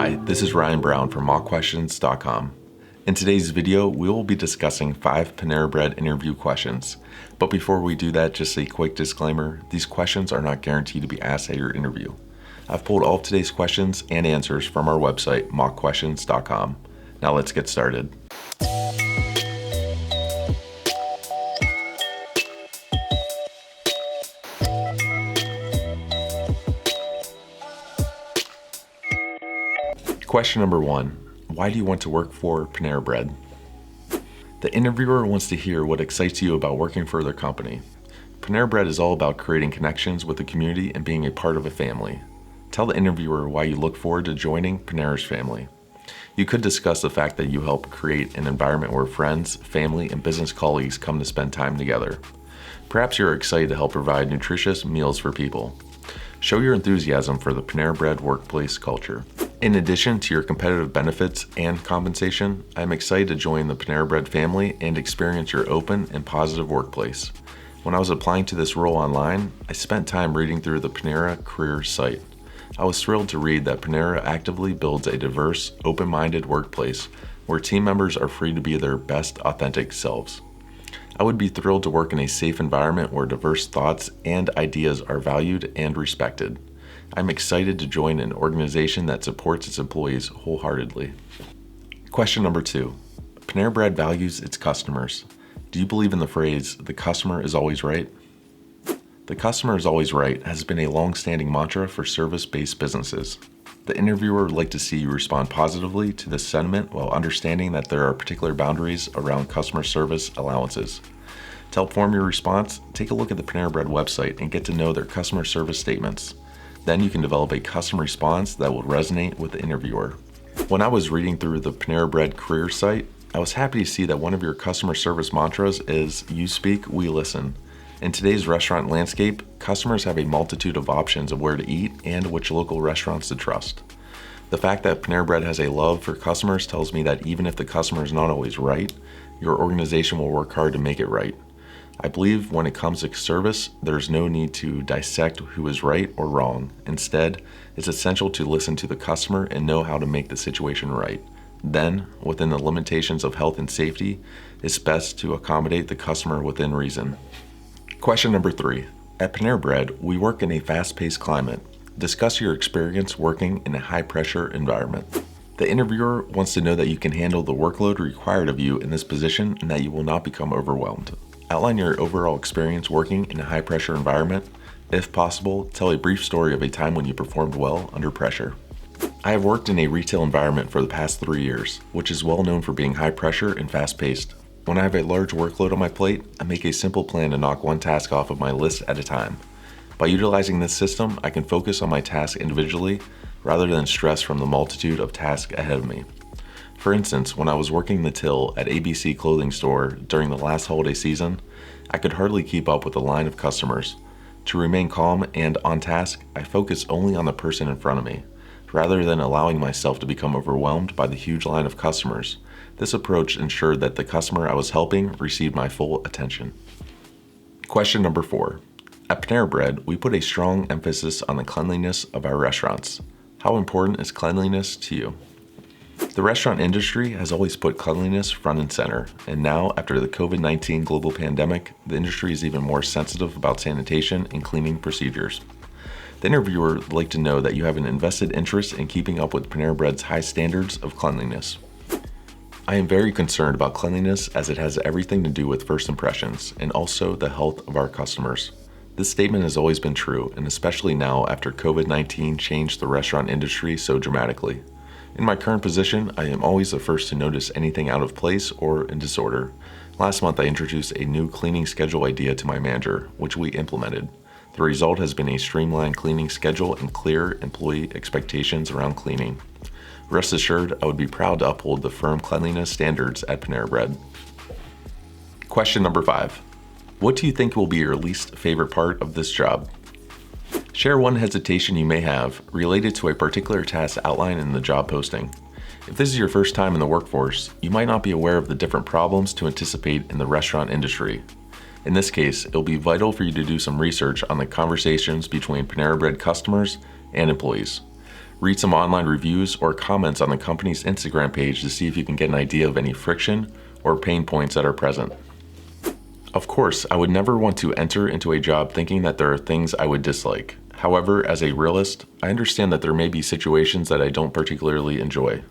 Hi, this is Ryan Brown from mockquestions.com. In today's video, we will be discussing 5 Panera Bread interview questions. But before we do that, just a quick disclaimer, these questions are not guaranteed to be asked at your interview. I've pulled all of today's questions and answers from our website, mockquestions.com. Now let's get started. Question number 1. Why do you want to work for Panera Bread? The interviewer wants to hear what excites you about working for their company. Panera Bread is all about creating connections with the community and being a part of a family. Tell the interviewer why you look forward to joining Panera's family. You could discuss the fact that you help create an environment where friends, family, and business colleagues come to spend time together. Perhaps you're excited to help provide nutritious meals for people. Show your enthusiasm for the Panera Bread workplace culture. In addition to your competitive benefits and compensation, I'm excited to join the Panera Bread family and experience your open and positive workplace. When I was applying to this role online, I spent time reading through the Panera careers site. I was thrilled to read that Panera actively builds a diverse, open-minded workplace where team members are free to be their best authentic selves. I would be thrilled to work in a safe environment where diverse thoughts and ideas are valued and respected. I'm excited to join an organization that supports its employees wholeheartedly. Question number 2. Panera Bread values its customers. Do you believe in the phrase, "the customer is always right"? The customer is always right has been a long-standing mantra for service-based businesses. The interviewer would like to see you respond positively to this sentiment while understanding that there are particular boundaries around customer service allowances. To help form your response, take a look at the Panera Bread website and get to know their customer service statements. Then you can develop a custom response that will resonate with the interviewer. When I was reading through the Panera Bread career site, I was happy to see that one of your customer service mantras is, "You speak, we listen." In today's restaurant landscape, customers have a multitude of options of where to eat and which local restaurants to trust. The fact that Panera Bread has a love for customers tells me that even if the customer is not always right, your organization will work hard to make it right. I believe when it comes to service, there's no need to dissect who is right or wrong. Instead, it's essential to listen to the customer and know how to make the situation right. Then, within the limitations of health and safety, it's best to accommodate the customer within reason. Question number 3. At Panera Bread, we work in a fast-paced climate. Discuss your experience working in a high-pressure environment. The interviewer wants to know that you can handle the workload required of you in this position and that you will not become overwhelmed. Outline your overall experience working in a high-pressure environment. If possible, tell a brief story of a time when you performed well under pressure. I have worked in a retail environment for the past 3 years, which is well known for being high-pressure and fast-paced. When I have a large workload on my plate, I make a simple plan to knock one task off of my list at a time. By utilizing this system, I can focus on my task individually rather than stress from the multitude of tasks ahead of me. For instance, when I was working the till at ABC clothing store during the last holiday season, I could hardly keep up with the line of customers. To remain calm and on task, I focused only on the person in front of me, rather than allowing myself to become overwhelmed by the huge line of customers. This approach ensured that the customer I was helping received my full attention. Question number 4. At Panera Bread, we put a strong emphasis on the cleanliness of our restaurants. How important is cleanliness to you? The restaurant industry has always put cleanliness front and center, and now, after the COVID-19 global pandemic, the industry is even more sensitive about sanitation and cleaning procedures. The interviewer would like to know that you have an invested interest in keeping up with Panera Bread's high standards of cleanliness. I am very concerned about cleanliness as it has everything to do with first impressions and also the health of our customers. This statement has always been true, and especially now after COVID-19 changed the restaurant industry so dramatically. In my current position, I am always the first to notice anything out of place or in disorder. Last month, I introduced a new cleaning schedule idea to my manager, which we implemented. The result has been a streamlined cleaning schedule and clear employee expectations around cleaning. Rest assured, I would be proud to uphold the firm cleanliness standards at Panera Bread. Question number 5. What do you think will be your least favorite part of this job? Share one hesitation you may have related to a particular task outlined in the job posting. If this is your first time in the workforce, you might not be aware of the different problems to anticipate in the restaurant industry. In this case, it will be vital for you to do some research on the conversations between Panera Bread customers and employees. Read some online reviews or comments on the company's Instagram page to see if you can get an idea of any friction or pain points that are present. Of course, I would never want to enter into a job thinking that there are things I would dislike. However, as a realist, I understand that there may be situations that I don't particularly enjoy.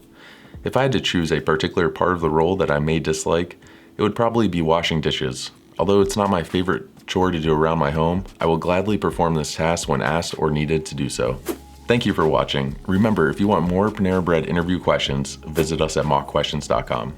If I had to choose a particular part of the role that I may dislike, it would probably be washing dishes. Although it's not my favorite chore to do around my home, I will gladly perform this task when asked or needed to do so. Thank you for watching. Remember, if you want more Panera Bread interview questions, visit us at mockquestions.com.